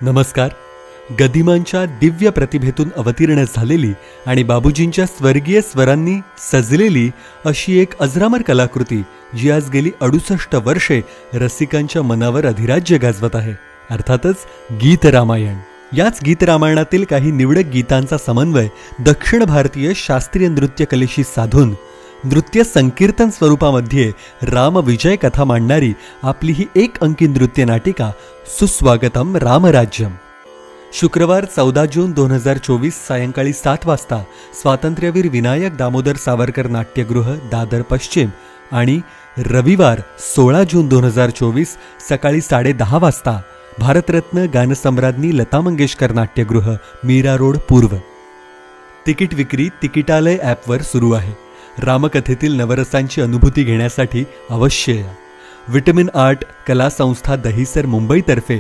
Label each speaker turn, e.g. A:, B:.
A: नमस्कार. गदिमांच्या दिव्य प्रतिभेतून अवतीर्ण झालेली आणि बाबूजींच्या स्वर्गीय स्वरांनी सजलेली अशी एक अजरामर कलाकृती जी आज गेली 68 वर्षे रसिकांच्या मनावर अधिराज्य गाजवत आहे, अर्थातच गीत रामायण. याच गीत रामायणातील काही निवडक गीतांचा समन्वय दक्षिण भारतीय शास्त्रीय नृत्य कलेशी साधून नृत्य संकीर्तन स्वरूपामध्ये राम विजय कथा मांडणारी आपली ही एक अंकी नृत्य नाटिका सुस्वागतम रामराज्यम. शुक्रवार 14 जून 2024 सायंकाळी 7 वाजता स्वातंत्र्यवीर विनायक दामोदर सावरकर नाट्यगृह, दादर पश्चिम आणि रविवार 16 जून 2024 सकाळी 10:30 वाजता भारतरत्न गानसम्राज्ञी लता मंगेशकर नाट्यगृह, मीरा रोड पूर्व. तिकीट विक्री तिकिटालय ॲपवर सुरू आहे. रामकथेतील नवरसांची अनुभूती घेण्यासाठी अवश्य या. विटमिन आर्ट कला संस्था दहिसर मुंबईतर्फे